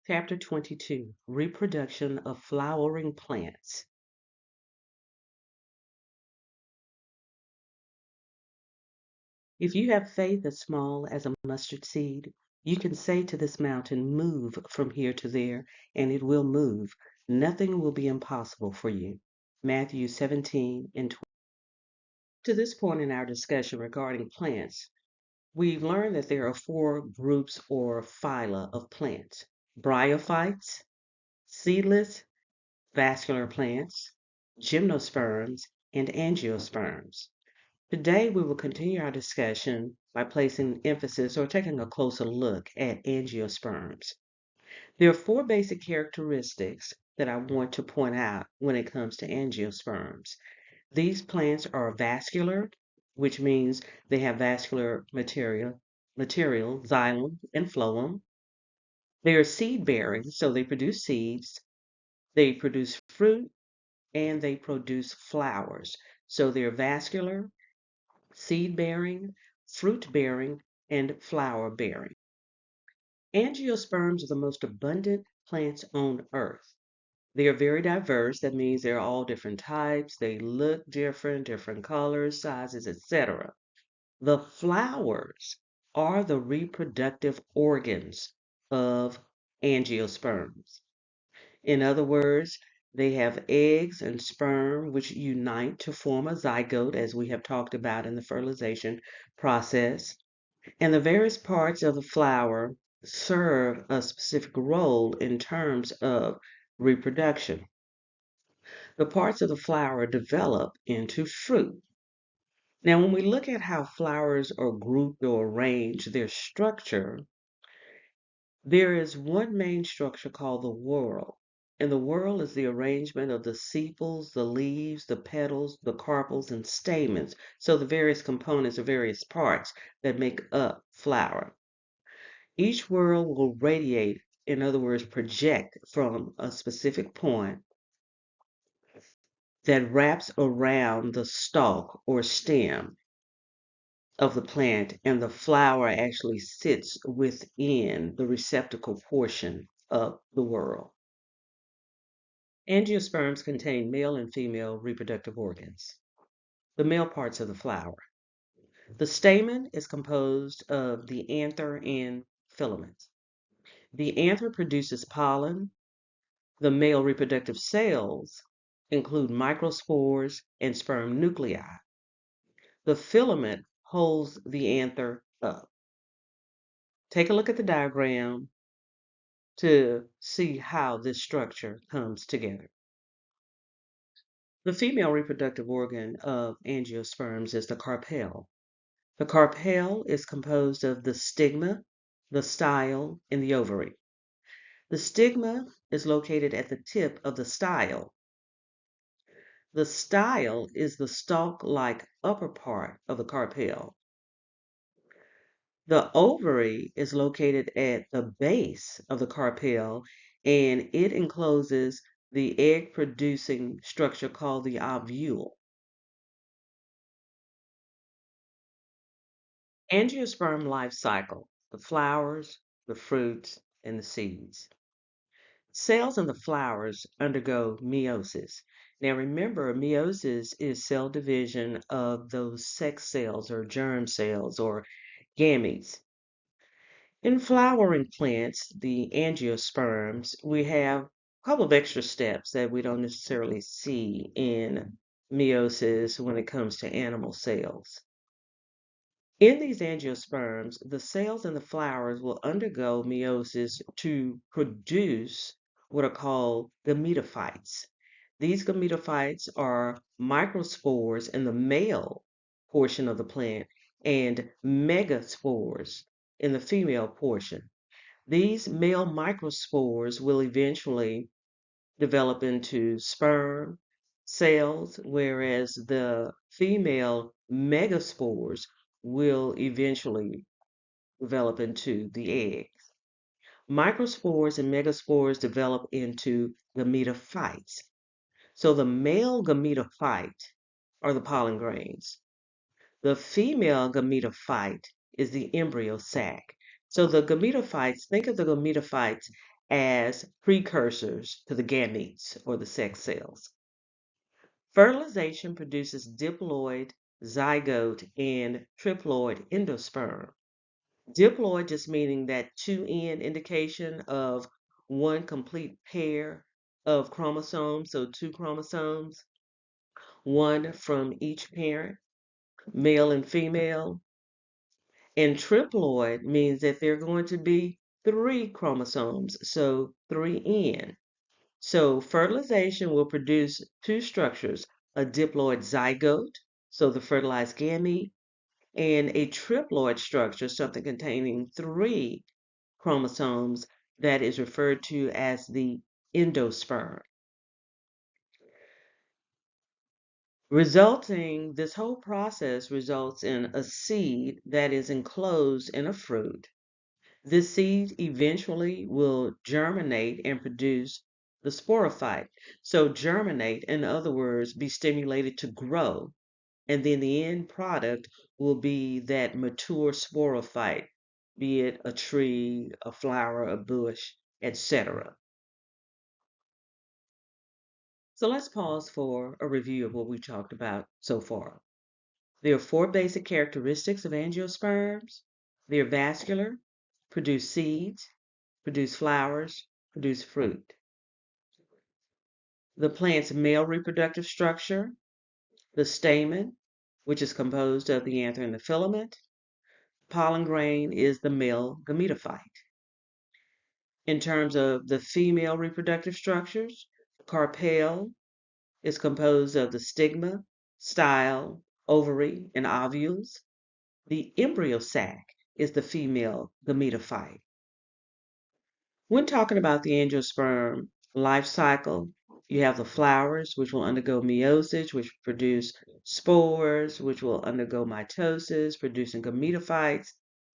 Chapter 22, Reproduction of Flowering Plants. If you have faith as small as a mustard seed, you can say to this mountain, move from here to there, and it will move. Nothing will be impossible for you. Matthew 17 and 20. To this point in our discussion regarding plants, we've learned that there are four groups or phyla of plants: bryophytes, seedless, vascular plants, gymnosperms, and angiosperms. Today, we will continue our discussion by placing emphasis or taking a closer look at angiosperms. There are four basic characteristics that I want to point out when it comes to angiosperms. These plants are vascular, which means they have vascular material, xylem and phloem. They are seed bearing, so they produce seeds, they produce fruit, and they produce flowers. So they're vascular, seed bearing, fruit bearing, and flower bearing. Angiosperms are the most abundant plants on Earth. They are very diverse. That means they're all different types. They look different, different colors, sizes, etc. The flowers are the reproductive organs of angiosperms. In other words, they have eggs and sperm which unite to form a zygote, as we have talked about in the fertilization process. And the various parts of the flower serve a specific role in terms of reproduction. The parts of the flower develop into fruit. Now, when we look at how flowers are grouped or arranged, their structure, there is one main structure called the whorl. And the whorl is the arrangement of the sepals, the leaves, the petals, the carpels, and stamens. So the various components or various parts that make up flower. Each whorl will radiate, in other words, project from a specific point that wraps around the stalk or stem of the plant, and the flower actually sits within the receptacle portion of the whorl. Angiosperms contain male and female reproductive organs. The male parts of the flower. The stamen is composed of the anther and filaments. The anther produces pollen. The male reproductive cells include microspores and sperm nuclei. The filament holds the anther up. Take a look at the diagram to see how this structure comes together. The female reproductive organ of angiosperms is the carpel. The carpel is composed of the stigma, the style, and the ovary. The stigma is located at the tip of the style. The style is the stalk-like upper part of the carpel. The ovary is located at the base of the carpel, and it encloses the egg-producing structure called the ovule. Angiosperm life cycle: the flowers, the fruits, and the seeds. Cells in the flowers undergo meiosis. Now remember, meiosis is cell division of those sex cells or germ cells or gametes. In flowering plants, the angiosperms, we have a couple of extra steps that we don't necessarily see in meiosis when it comes to animal cells. In these angiosperms, the cells in the flowers will undergo meiosis to produce what are called gametophytes. These gametophytes are microspores in the male portion of the plant and megaspores in the female portion. These male microspores will eventually develop into sperm cells, whereas the female megaspores will eventually develop into the eggs. Microspores and megaspores develop into gametophytes. So the male gametophyte are the pollen grains. The female gametophyte is the embryo sac. So the gametophytes, think of the gametophytes as precursors to the gametes or the sex cells. Fertilization produces diploid, zygote, and triploid endosperm. Diploid just meaning that 2N indication of one complete pair of chromosomes, so two chromosomes, one from each parent, male and female. And triploid means that there are going to be three chromosomes, so 3N. So fertilization will produce two structures, a diploid zygote, so the fertilized gamete, and a triploid structure, something containing three chromosomes that is referred to as the endosperm. This whole process results in a seed that is enclosed in a fruit. This seed eventually will germinate and produce the sporophyte. So germinate, in other words, be stimulated to grow. And then the end product will be that mature sporophyte, be it a tree, a flower, a bush, etc. So let's pause for a review of what we talked about so far. There are four basic characteristics of angiosperms. They are vascular, produce seeds, produce flowers, produce fruit. The plant's male reproductive structure, the stamen, which is composed of the anther and the filament. Pollen grain is the male gametophyte. In terms of the female reproductive structures, carpel is composed of the stigma, style, ovary, and ovules. The embryo sac is the female gametophyte. When talking about the angiosperm life cycle, you have the flowers, which will undergo meiosis, which produce spores, which will undergo mitosis, producing gametophytes,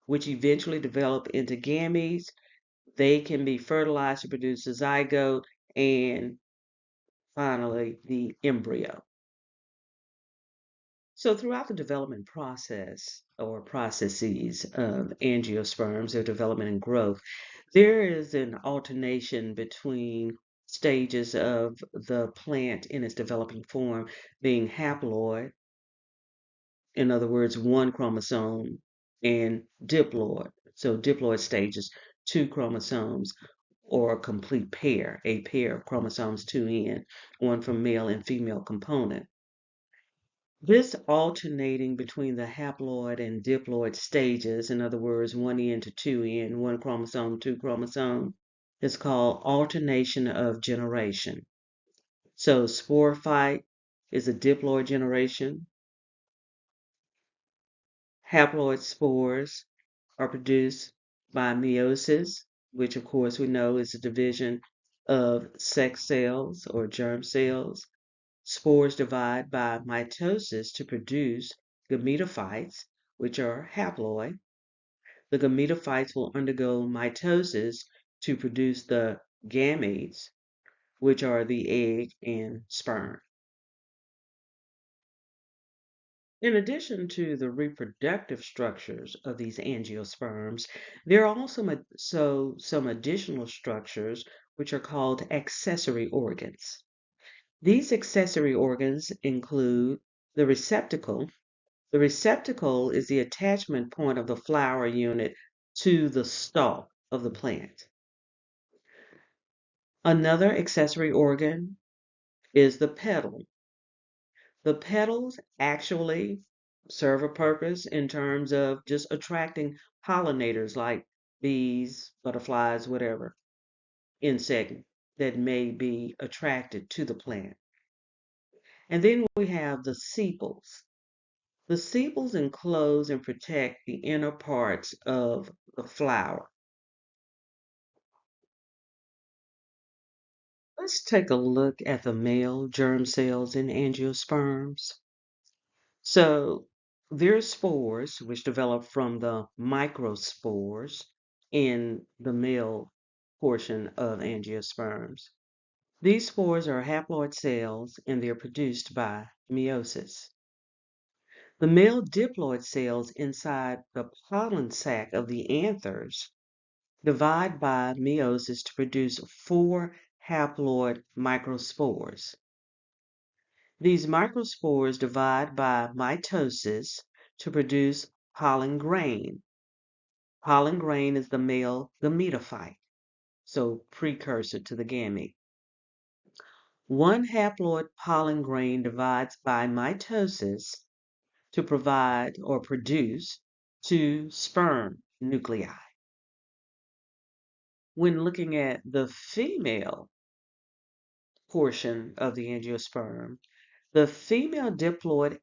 which eventually develop into gametes. They can be fertilized to produce a zygote, and finally, the embryo. So throughout the development process or processes of angiosperms, their development and growth, there is an alternation between stages of the plant in its developing form being haploid, in other words, one chromosome, and diploid. So diploid stages, two chromosomes, or a complete pair, a pair of chromosomes 2N, one from male and female component. This alternating between the haploid and diploid stages, in other words, 1N to 2N, one chromosome, two chromosome, is called alternation of generation. So sporophyte is a diploid generation. Haploid spores are produced by meiosis, which of course we know is the division of sex cells or germ cells. Spores divide by mitosis to produce gametophytes, which are haploid. The gametophytes will undergo mitosis to produce the gametes, which are the egg and sperm. In addition to the reproductive structures of these angiosperms, there are also some additional structures which are called accessory organs. These accessory organs include the receptacle. The receptacle is the attachment point of the flower unit to the stalk of the plant. Another accessory organ is the petal. The petals actually serve a purpose in terms of just attracting pollinators like bees, butterflies, whatever, insect that may be attracted to the plant. And then we have the sepals. The sepals enclose and protect the inner parts of the flower. Let's take a look at the male germ cells in angiosperms. So there are spores which develop from the microspores in the male portion of angiosperms. These spores are haploid cells and they're produced by meiosis. The male diploid cells inside the pollen sac of the anthers, divide by meiosis to produce 4 haploid microspores. These microspores divide by mitosis to produce pollen grain. Pollen grain is the male gametophyte, so precursor to the gamete. One haploid pollen grain divides by mitosis to provide or produce 2 sperm nuclei. When looking at the female portion of the angiosperm, the female diploid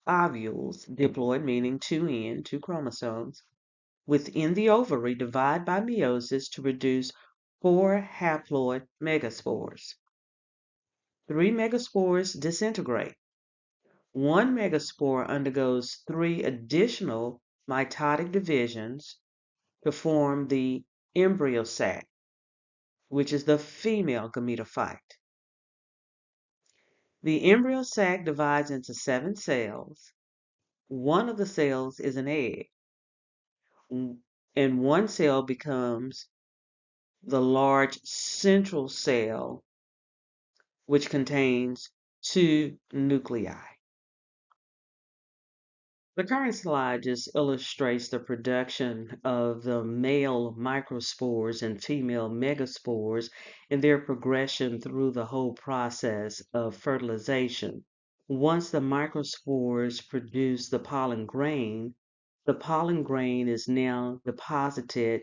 ovules, diploid meaning 2 chromosomes, within the ovary divide by meiosis to produce 4 haploid megaspores. 3 megaspores disintegrate. 1 megaspore undergoes 3 additional mitotic divisions to form the embryo sac, which is the female gametophyte. The embryo sac divides into 7 cells. One of the cells is an egg, and one cell becomes the large central cell, which contains 2 nuclei. The current slide just illustrates the production of the male microspores and female megaspores and their progression through the whole process of fertilization. Once the microspores produce the pollen grain is now deposited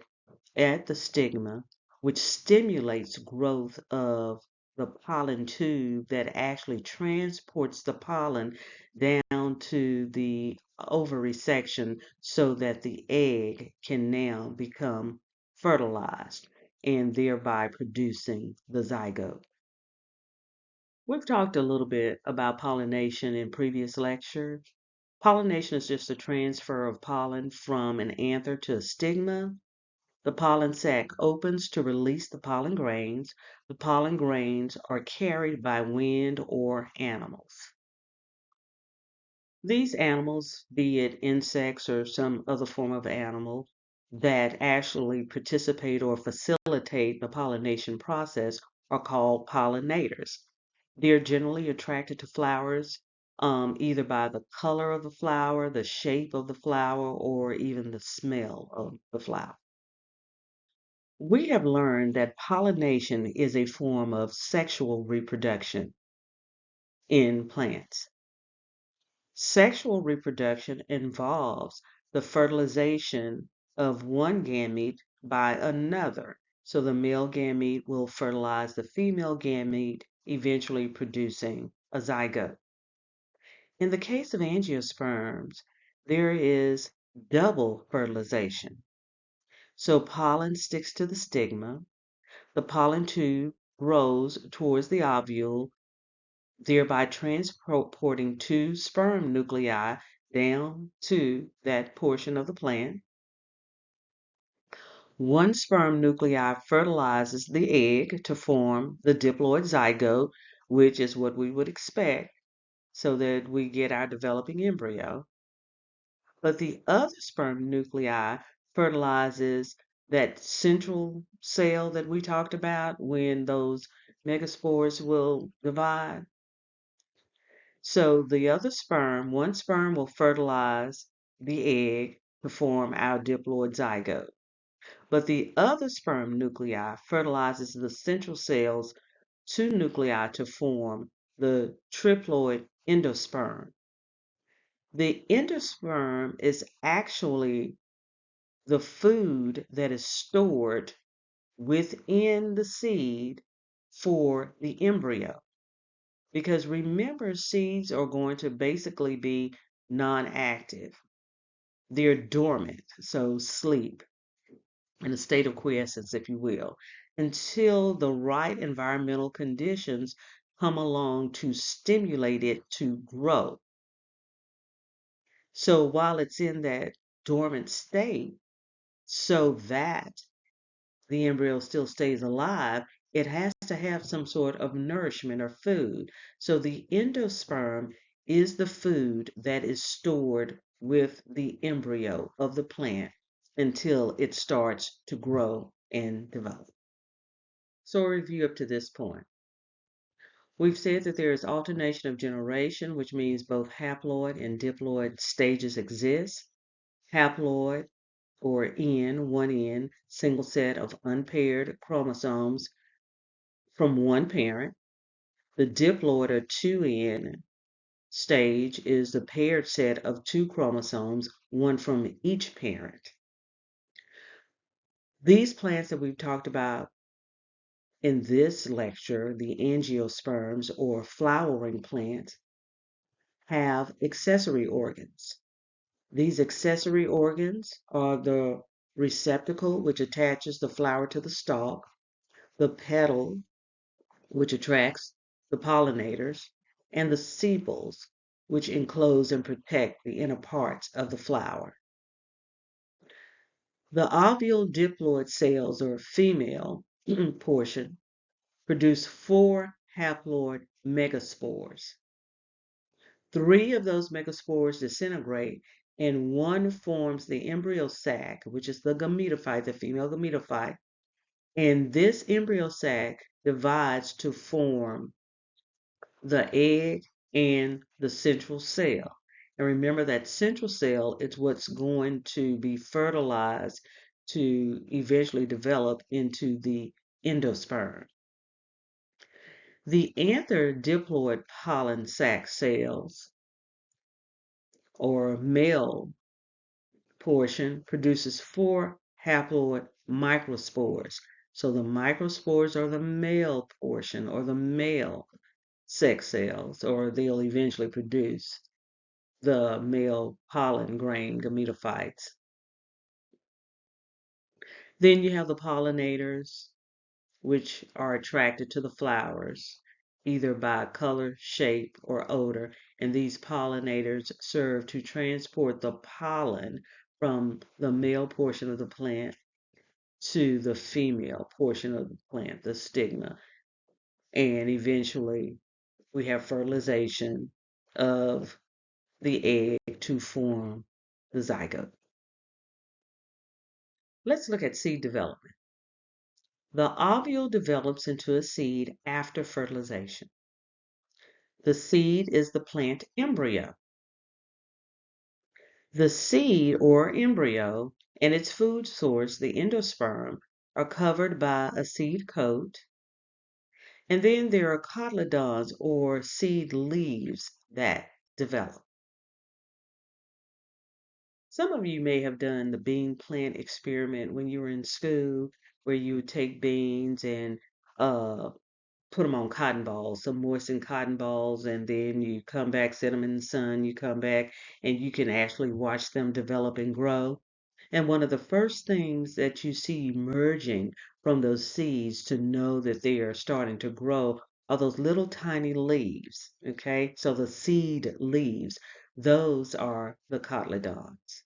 at the stigma, which stimulates growth of the pollen tube that actually transports the pollen down to the ovary section so that the egg can now become fertilized and thereby producing the zygote. We've talked a little bit about pollination in previous lectures. Pollination is just a transfer of pollen from an anther to a stigma. The pollen sac opens to release the pollen grains. The pollen grains are carried by wind or animals. These animals, be it insects or some other form of animal that actually participate or facilitate the pollination process, are called pollinators. They're generally attracted to flowers either by the color of the flower, the shape of the flower, or even the smell of the flower. We have learned that pollination is a form of sexual reproduction in plants. Sexual reproduction involves the fertilization of one gamete by another. So the male gamete will fertilize the female gamete, eventually producing a zygote. In the case of angiosperms, there is double fertilization. So pollen sticks to the stigma. The pollen tube grows towards the ovule, thereby transporting 2 sperm nuclei down to that portion of the plant. One sperm nuclei fertilizes the egg to form the diploid zygote, which is what we would expect so that we get our developing embryo. But the other sperm nuclei fertilizes that central cell that we talked about when those megaspores will divide. So the other sperm, one sperm will fertilize the egg to form our diploid zygote. But the other sperm nuclei fertilizes the central cell's 2 nuclei to form the triploid endosperm. The endosperm is actually the food that is stored within the seed for the embryo. Because remember, seeds are going to basically be non-active. They're dormant, so sleep, in a state of quiescence, if you will, until the right environmental conditions come along to stimulate it to grow. So while it's in that dormant state, so that the embryo still stays alive, it has to have some sort of nourishment or food. So the endosperm is the food that is stored with the embryo of the plant until it starts to grow and develop. So a review up to this point. We've said that there is alternation of generation, which means both haploid and diploid stages exist. Haploid, or N, one N, single set of unpaired chromosomes from one parent. The diploid, or 2N, stage is the paired set of two chromosomes, one from each parent. These plants that we've talked about in this lecture, the angiosperms or flowering plants, have accessory organs. These accessory organs are the receptacle, which attaches the flower to the stalk, the petal, which attracts the pollinators, and the sepals, which enclose and protect the inner parts of the flower. The ovule diploid cells, or female portion, produce 4 haploid megaspores. 3 of those megaspores disintegrate, and one forms the embryo sac, which is the gametophyte, the female gametophyte. And this embryo sac divides to form the egg and the central cell. And remember that central cell is what's going to be fertilized to eventually develop into the endosperm. The anther diploid pollen sac cells, or male portion, produces 4 haploid microspores. So the microspores are the male portion, or the male sex cells, or they'll eventually produce the male pollen grain gametophytes. Then you have the pollinators, which are attracted to the flowers, either by color, shape, or odor, and these pollinators serve to transport the pollen from the male portion of the plant to the female portion of the plant, the stigma. And eventually, we have fertilization of the egg to form the zygote. Let's look at seed development. The ovule develops into a seed after fertilization. The seed is the plant embryo. The seed or embryo and its food source, the endosperm, are covered by a seed coat, and then there are cotyledons or seed leaves that develop. Some of you may have done the bean plant experiment when you were in school, where you would take beans and uh, put them on cotton balls, some moistened cotton balls, and then you come back, set them in the sun, you come back, and you can actually watch them develop and grow. And one of the first things that you see emerging from those seeds to know that they are starting to grow are those little tiny leaves, okay? So the seed leaves, those are the cotyledons.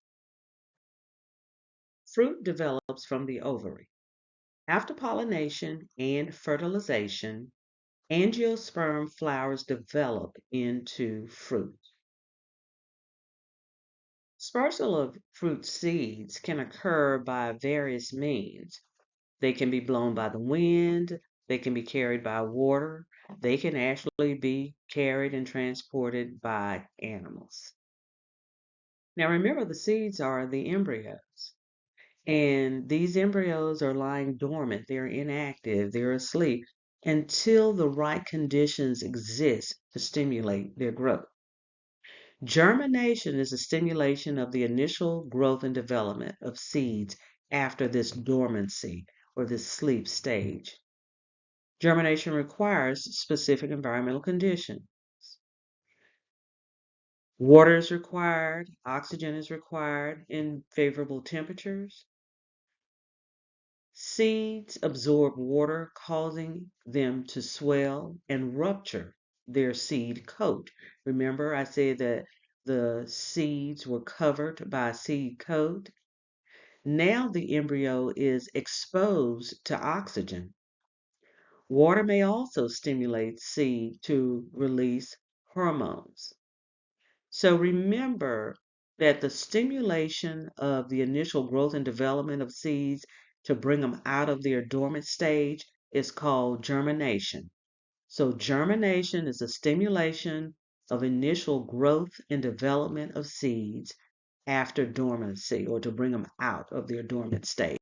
Fruit develops from the ovary. After pollination and fertilization, angiosperm flowers develop into fruit. Dispersal of fruit seeds can occur by various means. They can be blown by the wind, they can be carried by water, they can actually be carried and transported by animals. Now remember, the seeds are the embryos, and these embryos are lying dormant, they're inactive, they're asleep until the right conditions exist to stimulate their growth. Germination is the stimulation of the initial growth and development of seeds after this dormancy or this sleep stage. Germination requires specific environmental conditions. Water is required, oxygen is required in favorable temperatures. Seeds absorb water, causing them to swell and rupture their seed coat. Remember, I said that the seeds were covered by a seed coat. Now the embryo is exposed to oxygen. Water may also stimulate seed to release hormones. So remember that the stimulation of the initial growth and development of seeds to bring them out of their dormant stage is called germination. So germination is a stimulation of initial growth and development of seeds after dormancy or to bring them out of their dormant state.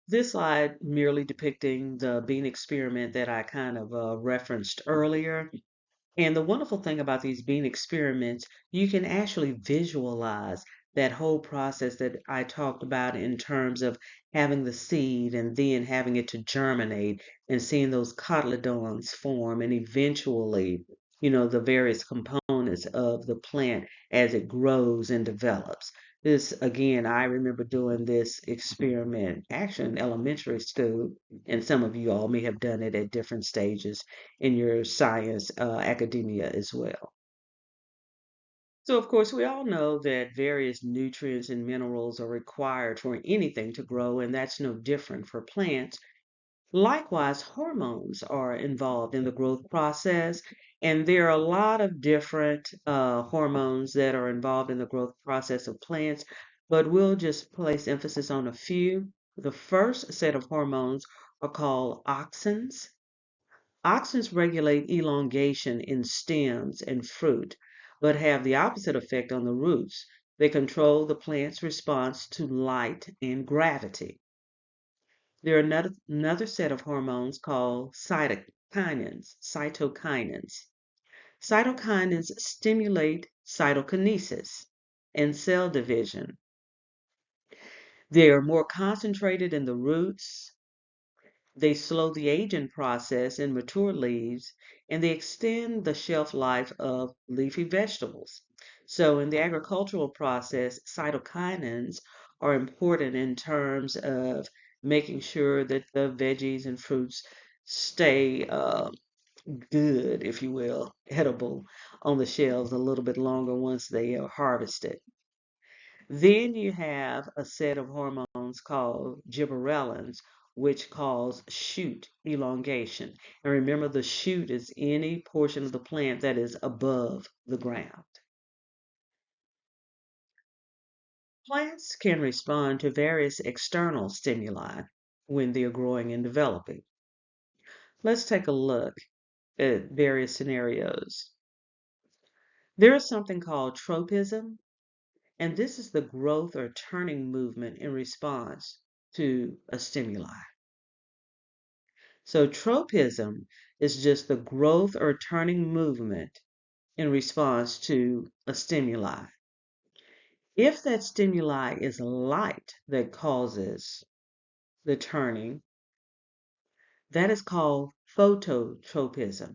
This slide merely depicting the bean experiment that I kind of referenced earlier. And the wonderful thing about these bean experiments, you can actually visualize that whole process that I talked about in terms of having the seed and then having it to germinate and seeing those cotyledons form and eventually, the various components of the plant as it grows and develops. This, again, I remember doing this experiment actually in elementary school, and some of you all may have done it at different stages in your science academia as well. So, of course, we all know that various nutrients and minerals are required for anything to grow, and that's no different for plants. Likewise, hormones are involved in the growth process, and there are a lot of different hormones that are involved in the growth process of plants, but we'll just place emphasis on a few. The first set of hormones are called auxins. Auxins regulate elongation in stems and fruit, but have the opposite effect on the roots. They control the plant's response to light and gravity. There are another set of hormones called cytokinins. Cytokinins stimulate cytokinesis and cell division. They are more concentrated in the roots. They slow the aging process in mature leaves, and they extend the shelf life of leafy vegetables. So, in the agricultural process, cytokinins are important in terms of making sure that the veggies and fruits stay good, if you will, edible on the shelves a little bit longer once they are harvested. Then you have a set of hormones called gibberellins, which cause shoot elongation. And remember, the shoot is any portion of the plant that is above the ground. Plants can respond to various external stimuli when they're growing and developing. Let's take a look at various scenarios. There is something called tropism, and this is the growth or turning movement in response to a stimuli. So tropism is just the growth or turning movement in response to a stimuli. If that stimuli is light that causes the turning, that is called phototropism.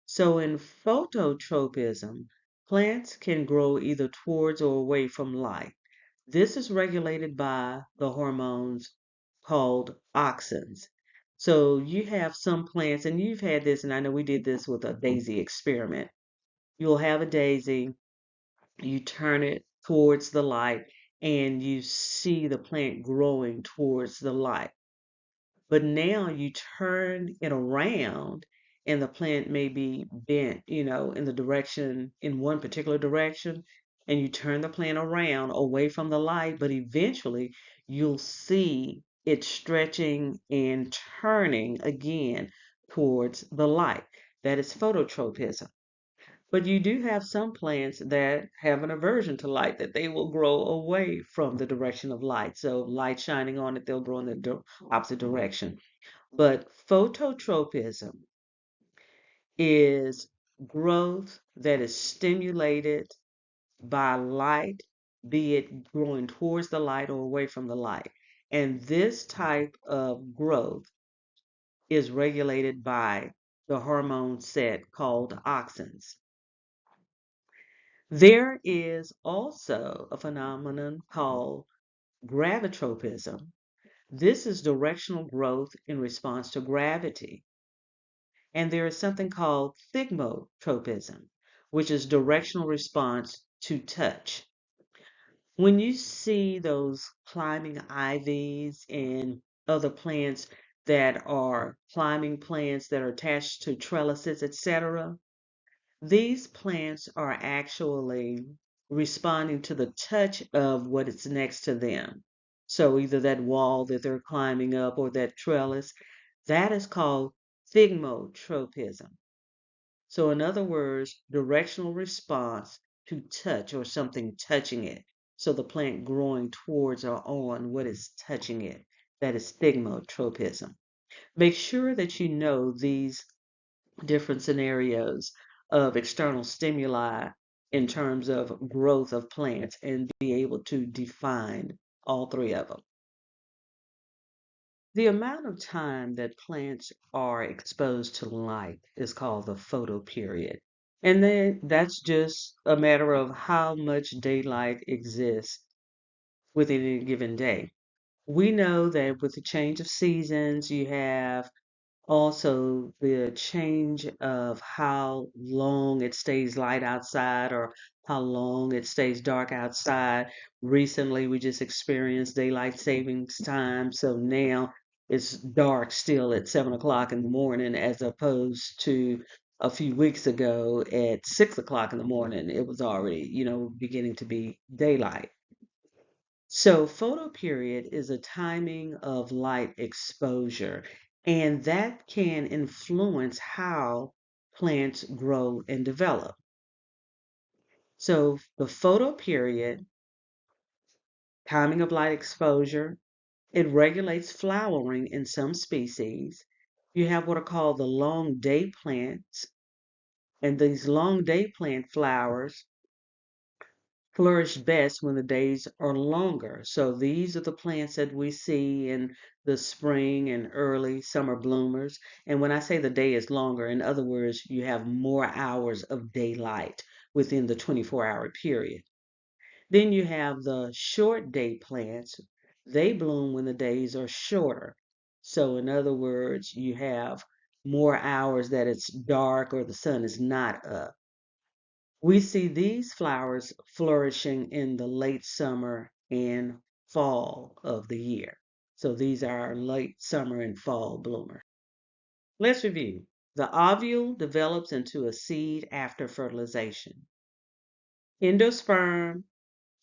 So in phototropism, plants can grow either towards or away from light. This is regulated by the hormones called auxins. So you have some plants, and you've had this, and I know we did this with a daisy experiment. You'll have a daisy, you turn it towards the light, and you see the plant growing towards the light. But now you turn it around and the plant may be bent, in the direction, in one particular direction, and you turn the plant around away from the light, but eventually you'll see it stretching and turning again towards the light. That is phototropism. But you do have some plants that have an aversion to light, that they will grow away from the direction of light. So light shining on it, they'll grow in the opposite direction. But phototropism is growth that is stimulated by light, be it growing towards the light or away from the light. And this type of growth is regulated by the hormone set called auxins. There is also a phenomenon called gravitropism. This is directional growth in response to gravity. And there is something called thigmotropism, which is directional response to touch. When you see those climbing ivies and other plants that are climbing plants that are attached to trellises, etc., these plants are actually responding to the touch of what is next to them. So either that wall that they're climbing up or that trellis, that is called thigmotropism. So in other words, directional response to touch or something touching it. So the plant growing towards or on what is touching it. That is thigmotropism. Make sure that you know these different scenarios of external stimuli in terms of growth of plants and be able to define all three of them. The amount of time that plants are exposed to light is called the photoperiod. And then that's just a matter of how much daylight exists within any given day. We know that with the change of seasons, you have also the change of how long it stays light outside or how long it stays dark outside. Recently, we just experienced daylight savings time, so now it's dark still at 7 o'clock in the morning as opposed to a few weeks ago at 6 o'clock in the morning. It was already, beginning to be daylight. So, photoperiod is a timing of light exposure, and that can influence how plants grow and develop. So, the photoperiod, timing of light exposure, it regulates flowering in some species. You have what are called the long day plants, and these long day plant flowers flourish best when the days are longer. So these are the plants that we see in the spring and early summer bloomers. And when I say the day is longer, in other words, you have more hours of daylight within the 24-hour period. Then you have the short day plants. They bloom when the days are shorter. So in other words, you have more hours that it's dark or the sun is not up. We see these flowers flourishing in the late summer and fall of the year. So these are our late summer and fall bloomers. Let's review. The ovule develops into a seed after fertilization. Endosperm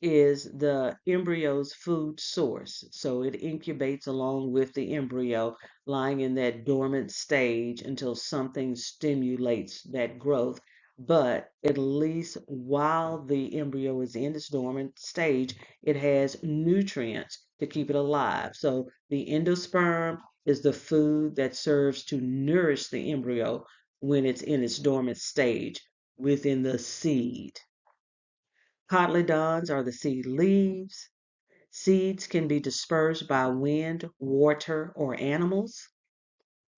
is the embryo's food source. So it incubates along with the embryo, lying in that dormant stage until something stimulates that growth. But at least while the embryo is in its dormant stage, it has nutrients to keep it alive. So the endosperm is the food that serves to nourish the embryo when it's in its dormant stage within the seed. Cotyledons are the seed leaves. Seeds can be dispersed by wind, water, or animals.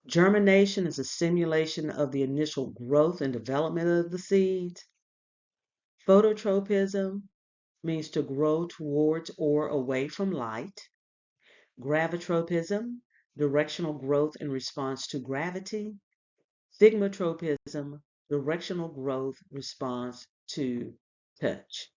Germination is a simulation of the initial growth and development of the seeds. Phototropism means to grow towards or away from light. Gravitropism, directional growth in response to gravity. Thigmotropism, directional growth response to touch.